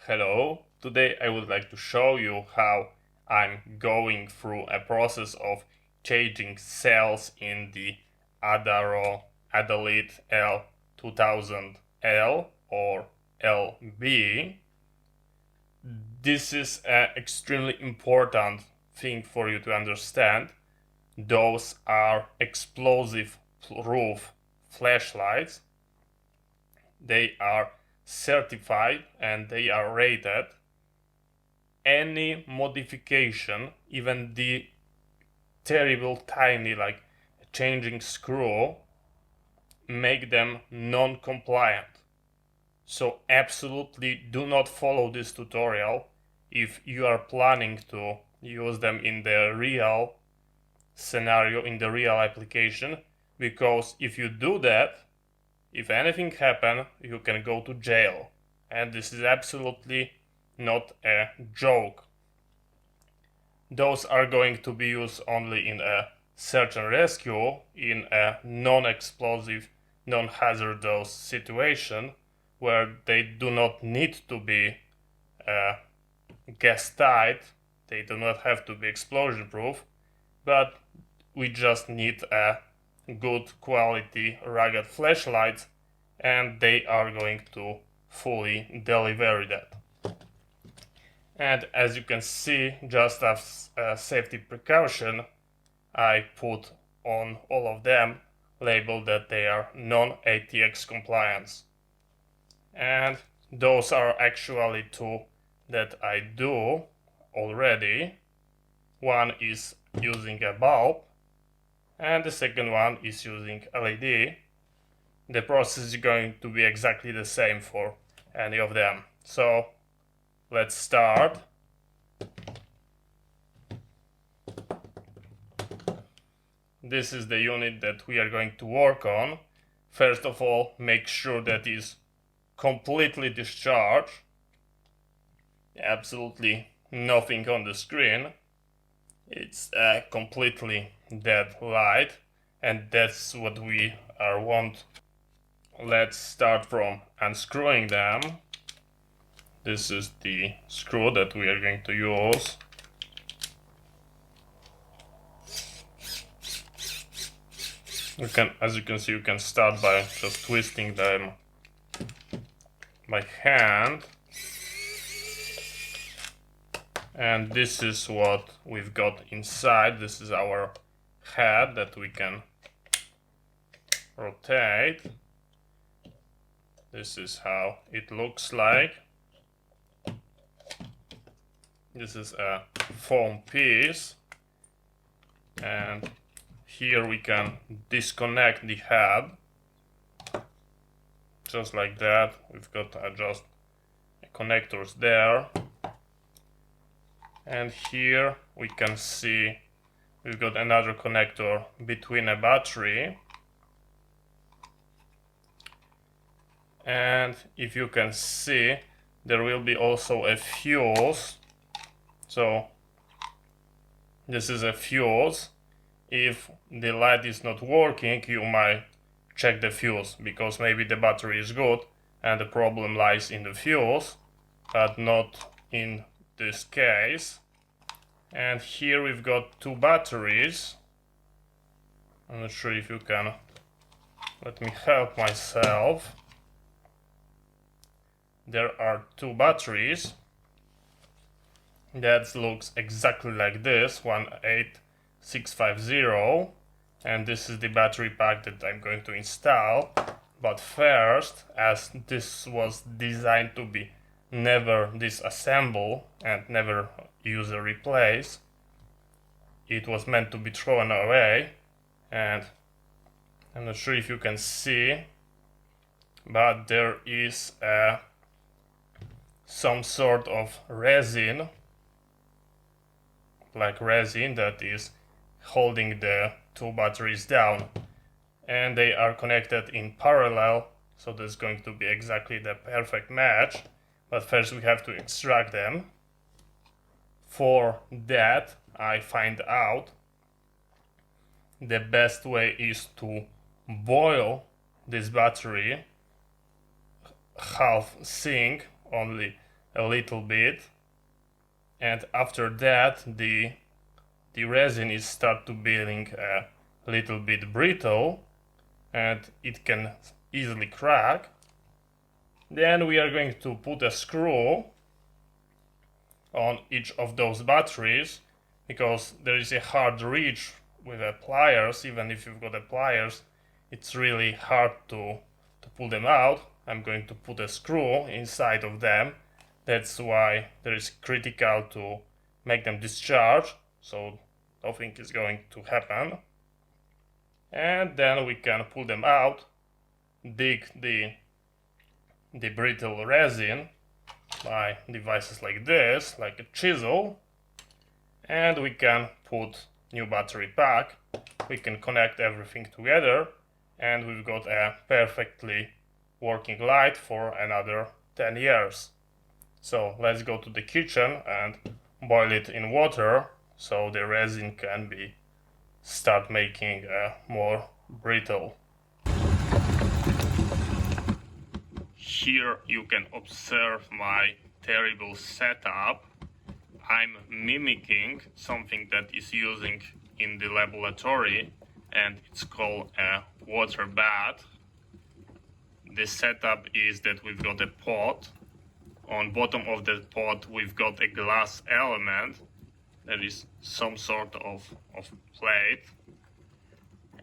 Hello, today I would like to show you how I'm going through a process of changing cells in the Adaro Adalit L2000-L or LB. This is an extremely important thing for you to understand. Those are explosive proof flashlights. They are certified and they are rated. Any modification, even the terrible tiny like changing screw, make them non-compliant. So absolutely do not follow this tutorial if you are planning to use them in the real scenario, in the real application, because if you do that, if anything happens, you can go to jail. And this is absolutely not a joke. Those are going to be used only in a search and rescue, in a non-explosive, non-hazardous situation where they do not need to be gas tight, they do not have to be explosion proof, but we just need a good quality rugged flashlights, and they are going to fully deliver that. And as you can see, just as a safety precaution, I put on all of them labeled that they are non-ATEX compliance. And those are actually two that I do already. One is using a bulb and the second one is using LED. The process is going to be exactly the same for any of them. So let's start. This is the unit that we are going to work on. First of all, make sure that is completely discharged. Absolutely nothing on the screen. It's a completely dead light, and that's what we want. Let's start from unscrewing them. This is the screw that we are going to use. As you can see, you can start by just twisting them by hand. And this is what we've got inside. This is our head that we can rotate. This is how it looks like. This is a foam piece, and here we can disconnect the head just like that. We've got just connectors there, and here we can see we've got another connector between a battery. And if you can see, there will be also a fuse. So this is a fuse. If the light is not working, you might check the fuse, because maybe the battery is good and the problem lies in the fuse, but not in this case. And here we've got two batteries. I'm not sure if you can let me help myself. There are two batteries that looks exactly like this, 18650, and this is the battery pack that I'm going to install. But first, as this was designed to be never disassemble and never use or replace, it was meant to be thrown away. And I'm not sure if you can see, but there is some sort of resin, like resin, that is holding the two batteries down, and they are connected in parallel, so that's going to be exactly the perfect match. But first we have to extract them. For that, I find out the best way is to boil this battery half sink, only a little bit, and after that the resin is start to being a little bit brittle and it can easily crack. Then we are going to put a screw on each of those batteries, because there is a hard reach with the pliers. Even if you've got the pliers, it's really hard to pull them out. I'm going to put a screw inside of them. That's why there is critical to make them discharge, so nothing is going to happen. And then we can pull them out, dig the brittle resin by devices like this, like a chisel, and we can put new battery pack. We can connect everything together, and we've got a perfectly working light for another 10 years. So let's go to the kitchen and boil it in water so the resin can be start making more brittle. Here you can observe my terrible setup. I'm mimicking something that is using in the laboratory, and it's called a water bath. The setup is that we've got a pot. On bottom of the pot we've got a glass element that is some sort of plate,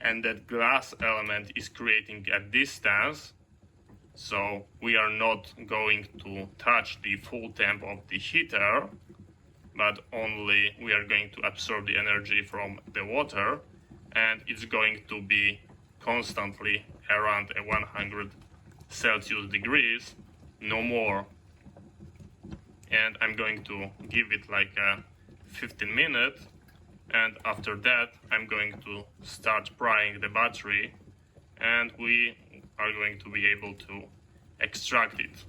and that glass element is creating a distance, so we are not going to touch the full temp of the heater, but only we are going to absorb the energy from the water, and it's going to be constantly around 100 Celsius degrees, no more. And I'm going to give it like 15 minutes, and after that I'm going to start prying the battery, and we are going to be able to extract it.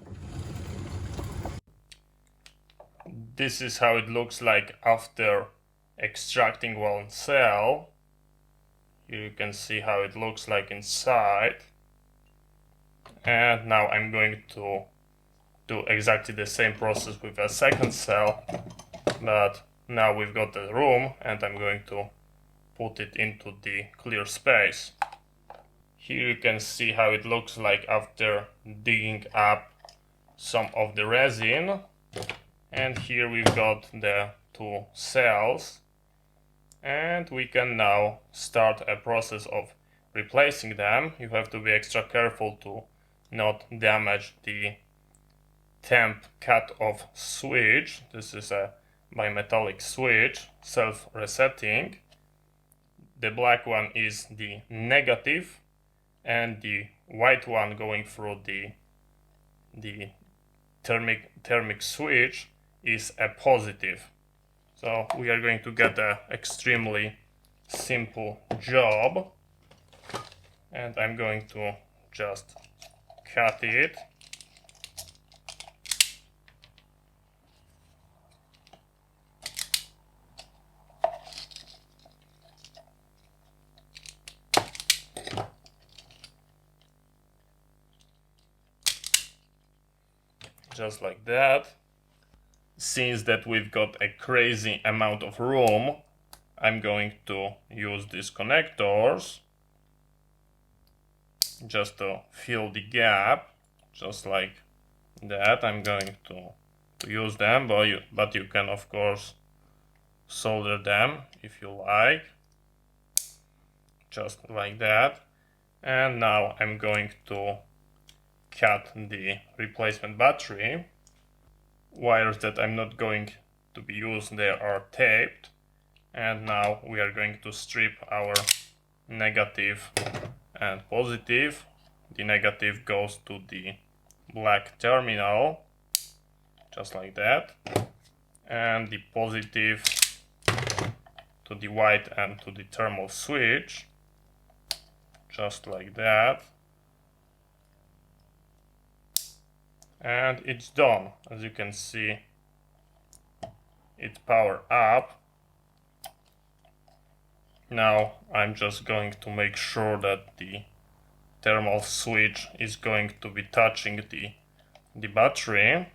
This is how it looks like after extracting one cell. Here you can see how it looks like inside. And now I'm going to do exactly the same process with a second cell, but now we've got the room, and I'm going to put it into the clear space. Here you can see how it looks like after digging up some of the resin, and here we've got the two cells, and we can now start a process of replacing them. You have to be extra careful to not damage the temp cut-off switch. This is a bimetallic switch, self-resetting. The black one is the negative, and the white one going through the thermic switch is a positive. So we are going to get an extremely simple job, and I'm going to just cut it. Just like that. Since that we've got a crazy amount of room, I'm going to use these connectors just to fill the gap, just like that. I'm going to use them, but you can of course solder them if you like, just like that. And now I'm going to cut the replacement battery. Wires that I'm not going to be used there are taped, and now we are going to strip our negative and positive. The negative goes to the black terminal, just like that, and the positive to the white and to the thermal switch, just like that. And it's done. As you can see, it powered up. Now I'm just going to make sure that the thermal switch is going to be touching the battery.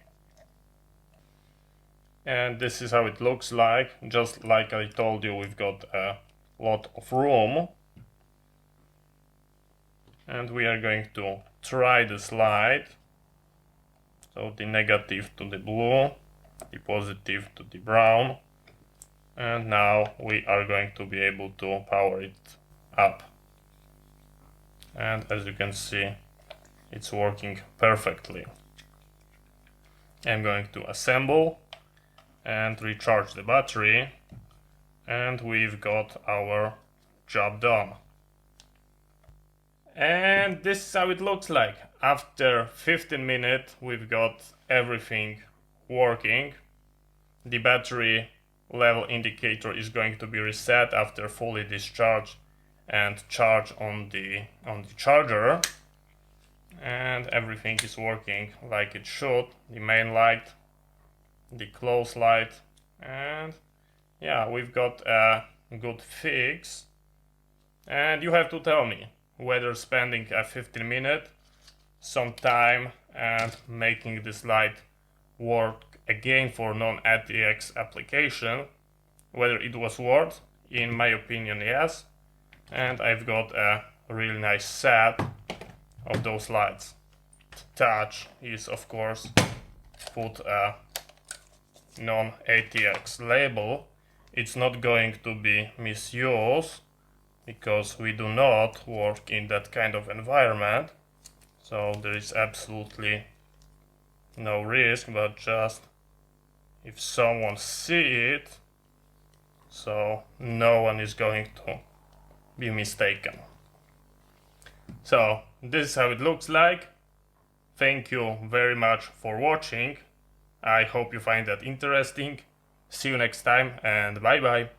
And this is how it looks like. Just like I told you, we've got a lot of room. And we are going to try the slide. So the negative to the blue, the positive to the brown. And now we are going to be able to power it up. And as you can see, it's working perfectly. I'm going to assemble and recharge the battery, and we've got our job done. And this is how it looks like. After 15 minutes we've got everything working. The battery level indicator is going to be reset after fully discharged and charged on the charger, and everything is working like it should. The main light, the close light, and yeah, we've got a good fix. And you have to tell me whether spending a 15 minute some time and making this light work again for non-ATEX application, whether it was worth. In my opinion, yes. And I've got a really nice set of those lights. Touch is, of course, put a non-ATEX label. It's not going to be misused because we do not work in that kind of environment, so there is absolutely no risk, but just if someone see it, so no one is going to be mistaken. So this is how it looks like. Thank you very much for watching. I hope you find that interesting. See you next time, and bye bye.